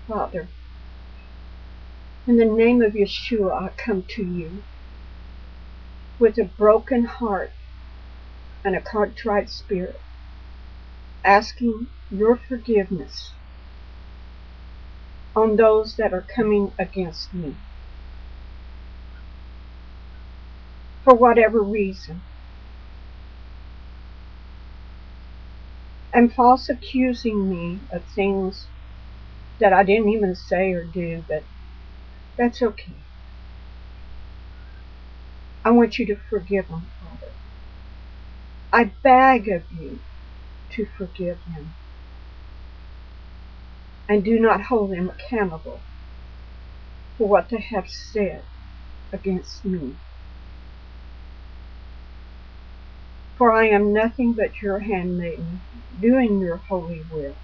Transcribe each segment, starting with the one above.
Father, in the name of Yeshua, I come to you with a broken heart and a contrite spirit, asking your forgiveness on those that are coming against me, for whatever reason, and false accusing me of things that I didn't even say or do, but that's okay. I want you to forgive them, Father. I beg of you to forgive them, and do not hold them accountable for what they have said against me. For I am nothing but your handmaiden, doing your holy will.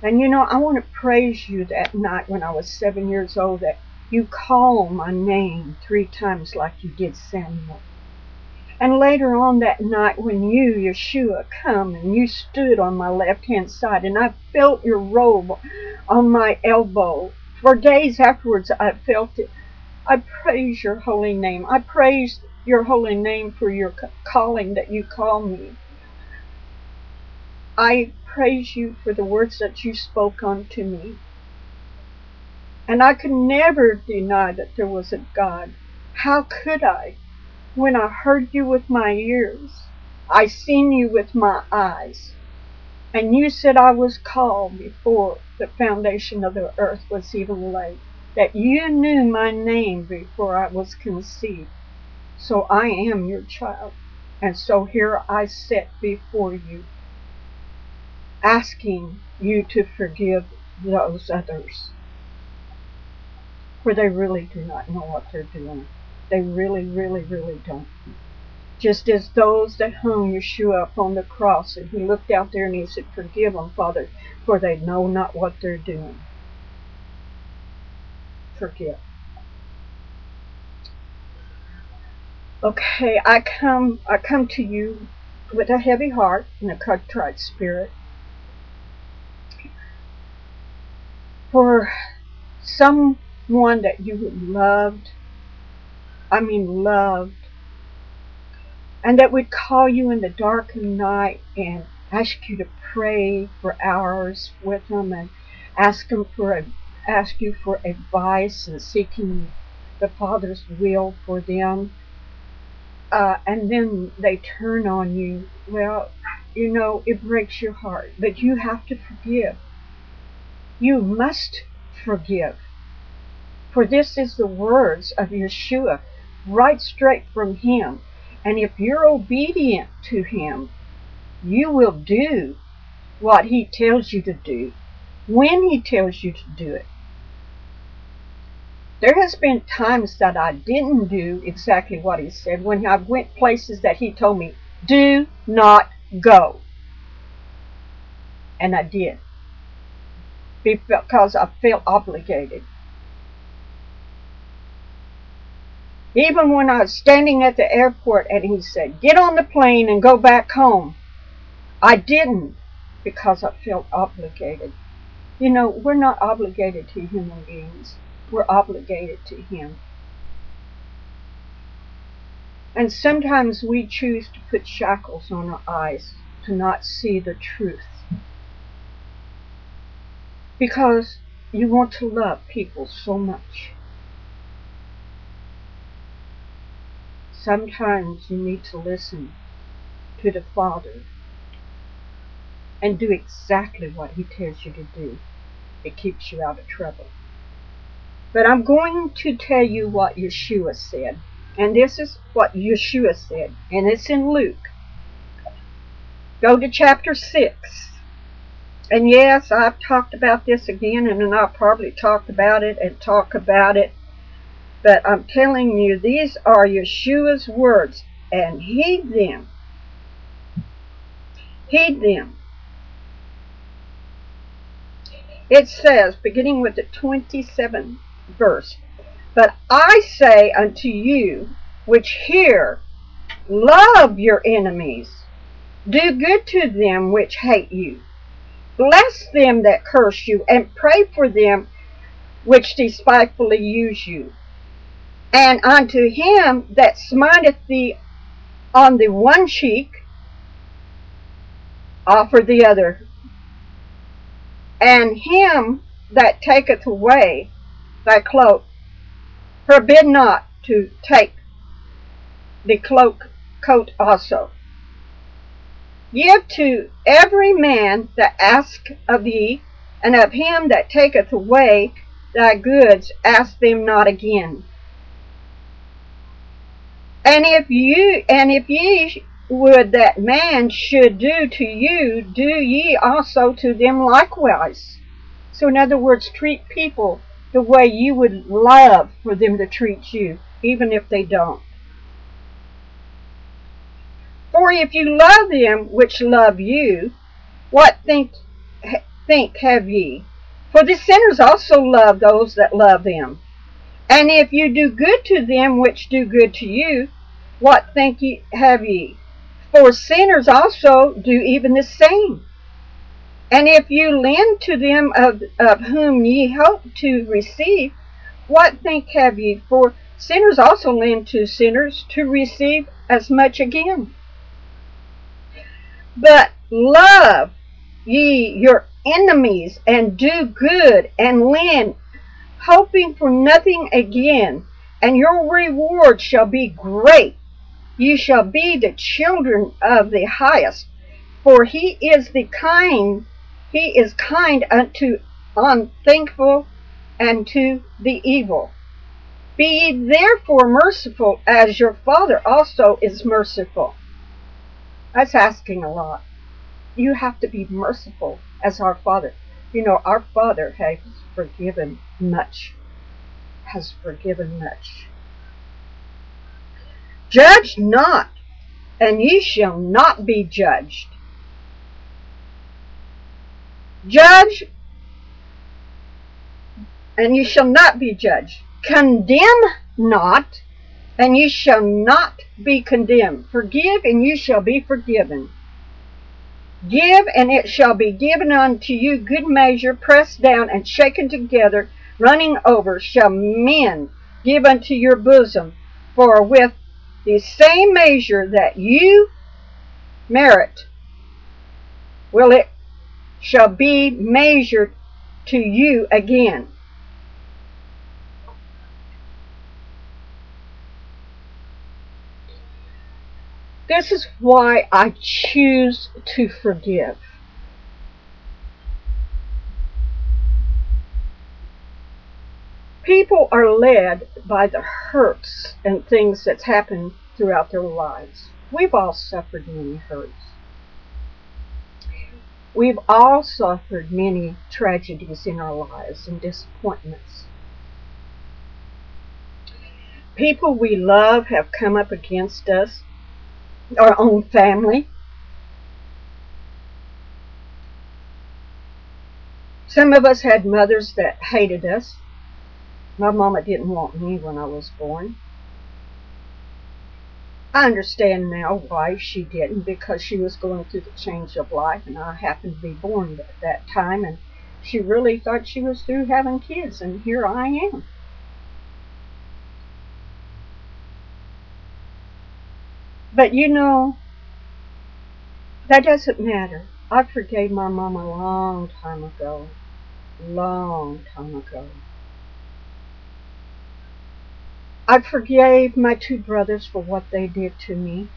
And I want to praise you that night when I was 7 years old, that you called my name 3 times like you did Samuel. And later on that night when you, Yeshua, come and you stood on my left-hand side, and I felt your robe on my elbow. For days afterwards I felt it. I praise your holy name. I praise your holy name for your calling that you call me. I praise you for the words that you spoke unto me. And I could never deny that there was a God. How could I? When I heard you with my ears, I seen you with my eyes. And you said I was called before the foundation of the earth was even laid. That you knew my name before I was conceived. So I am your child. And so here I sit before you, asking you to forgive those others. For they really do not know what they're doing. They really, really, really don't. Just as those that hung Yeshua up on the cross, and he looked out there and he said, forgive them, Father, for they know not what they're doing. Forgive. Okay, I come to you with a heavy heart and a contrite spirit. For someone that you loved, and that would call you in the dark of night and ask you to pray for hours with them, and ask you for advice and seeking the Father's will for them, and then they turn on you. Well, it breaks your heart, but you have to forgive. You must forgive. For this is the words of Yeshua, right straight from him. And if you're obedient to him, you will do what he tells you to do, when he tells you to do it. There has been times that I didn't do exactly what he said, when I went places that he told me, do not go. And I did. Because I felt obligated. Even when I was standing at the airport and he said, get on the plane and go back home, I didn't, because I felt obligated. We're not obligated to human beings. We're obligated to him. And sometimes we choose to put shackles on our eyes to not see the truth. Because you want to love people so much. Sometimes you need to listen to the Father and do exactly what he tells you to do. It keeps you out of trouble. But I'm going to tell you what Yeshua said. And this is what Yeshua said. And it's in Luke. Go to chapter 6. And yes, I've talked about this again, and I'll probably talk about it. But I'm telling you, these are Yeshua's words. And heed them. Heed them. It says, beginning with the 27th verse, but I say unto you which hear, love your enemies, do good to them which hate you, Bless them that curse you, and pray for them which despitefully use you. And unto him that smiteth thee on the one cheek, offer the other. And him that taketh away thy cloak, forbid not to take the coat also. Give to every man that asketh of thee, and of him that taketh away thy goods ask them not again. And if ye would that man should do to you, do ye also to them likewise. So in other words, treat people the way you would love for them to treat you, even if they don't. For if you love them which love you, what think have ye? For the sinners also love those that love them. And if you do good to them which do good to you, what think have ye? For sinners also do even the same. And if you lend to them of whom ye hope to receive, what think have ye? For sinners also lend to sinners to receive as much again. But love ye your enemies, and do good, and lend, hoping for nothing again, and your reward shall be great. You shall be the children of the highest, for he is kind unto unthankful and to the evil. Be ye therefore merciful, as your Father also is merciful. That's asking a lot. You have to be merciful as our Father. You know, our Father has forgiven much. Judge not, and ye shall not be judged. Judge, and ye shall not be judged. Condemn not, and ye shall not be condemned. Forgive, and ye shall be forgiven. Give, and it shall be given unto you good measure, pressed down and shaken together, running over, shall men give unto your bosom. For with the same measure that you merit, will it shall be measured to you again. This is why I choose to forgive. People are led by the hurts and things that's happened throughout their lives. We've all suffered many hurts. We've all suffered many tragedies in our lives and disappointments. People we love have come up against us, our own family. Some of us had mothers that hated us. My mama didn't want me when I was born. I understand now why she didn't, because she was going through the change of life, and I happened to be born at that time, and she really thought she was through having kids, and here I am. But you know, that doesn't matter. I forgave my mom a long time ago. I forgave my two brothers for what they did to me.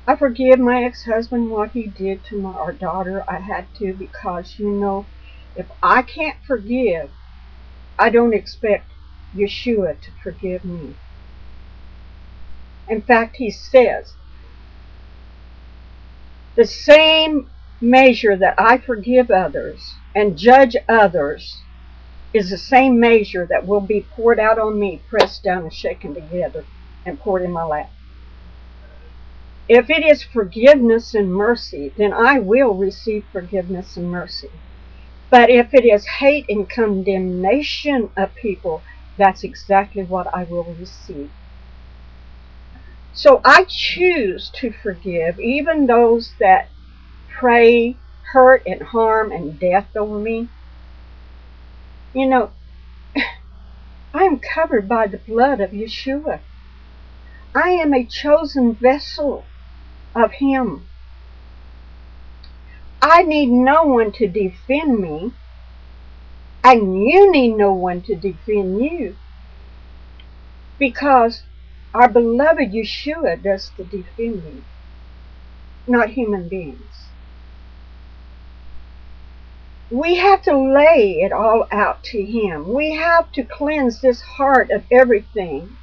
I forgive my ex-husband what he did to our daughter. I had to, because, you know, if I can't forgive, I don't expect Yahushua to forgive me. In fact, he says, the same measure that I forgive others and judge others is the same measure that will be poured out on me, pressed down and shaken together and poured in my lap. If it is forgiveness and mercy, then I will receive forgiveness and mercy. But if it is hate and condemnation of people, that's exactly what I will receive. So I choose to forgive even those that pray hurt and harm and death over me. You know, I am covered by the blood of Yahushua. I am a chosen vessel of Him. I need no one to defend me, and you need no one to defend you, because our beloved Yahushua does the defending, not human beings. We have to lay it all out to Him. We have to cleanse this heart of everything.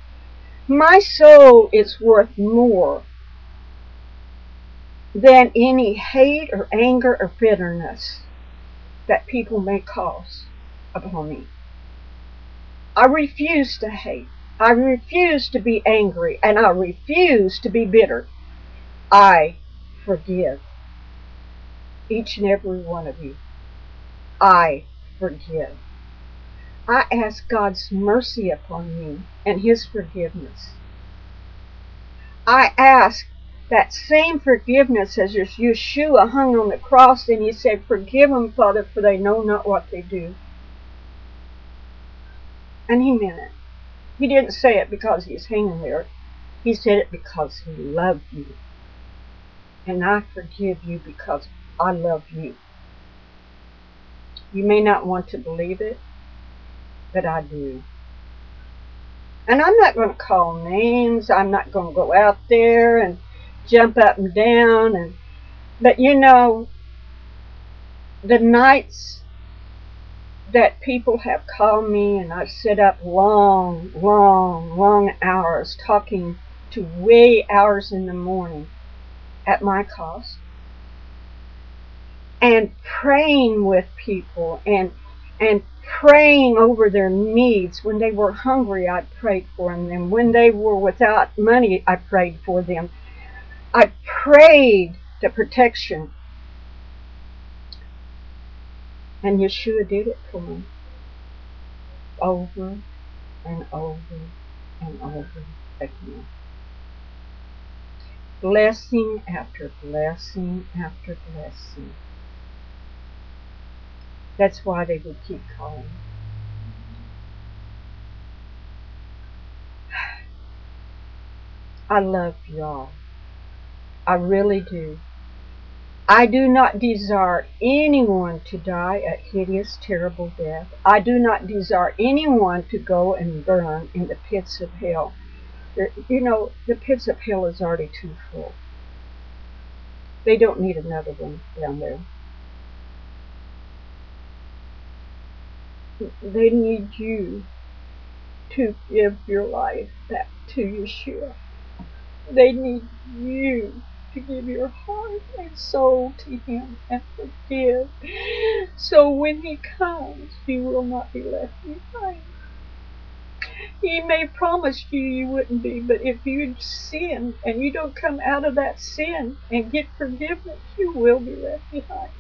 My soul is worth more than any hate or anger or bitterness that people may cause upon me. I refuse to hate. I refuse to be angry, and I refuse to be bitter. I forgive each and every one of you. I forgive. I ask God's mercy upon me and His forgiveness. I ask that same forgiveness as Yahushua hung on the cross and He said, "Forgive them, Father, for they know not what they do." And He meant it. He didn't say it because He's hanging there. He said it because He loved you. And I forgive you because I love you. You may not want to believe it, but I do. And I'm not going to call names. I'm not going to go out there and jump up and down. But you know, the nights that people have called me and I've set up long hours talking to way hours in the morning at my cost, and praying with people and praying over their needs. When they were hungry, I prayed for them. And when they were without money, I prayed for them. I prayed the protection. And Yahushua did it for me. Over and over and over again. Blessing after blessing after blessing. That's why they would keep calling. I love y'all. I really do. I do not desire anyone to die a hideous, terrible death. I do not desire anyone to go and burn in the pits of hell. You know, the pits of hell is already too full. They don't need another one down there. They need you to give your life back to Yahushua. They need you to give your heart and soul to Him and forgive. So when He comes, you will not be left behind. He may promise you wouldn't be, but if you sin and you don't come out of that sin and get forgiveness, you will be left behind.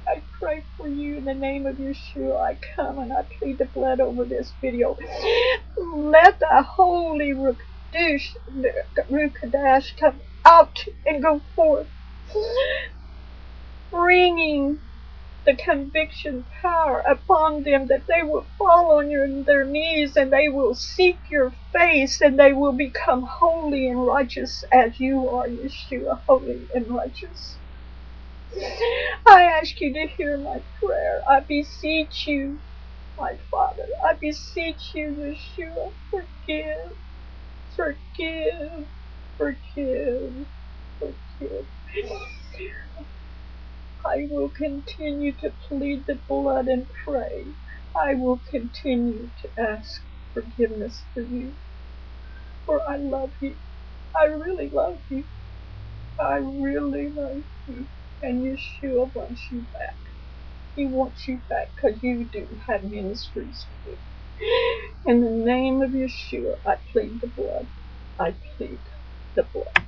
I pray for you in the name of Yahushua. I come and I plead the blood over this video. Let the Holy Ruach come out and go forth, bringing the conviction power upon them, that they will fall on their knees and they will seek your face and they will become holy and righteous as you are, Yahushua, holy and righteous. I ask you to hear my prayer. I beseech you, my Father. I beseech you, Yahushua, forgive, forgive, forgive, forgive. I will continue to plead the blood and pray. I will continue to ask forgiveness for you. For I love you. I really love you. I really love you. And Yahushua wants you back. He wants you back because you do have ministries to do. In the name of Yahushua, I plead the blood. I plead the blood.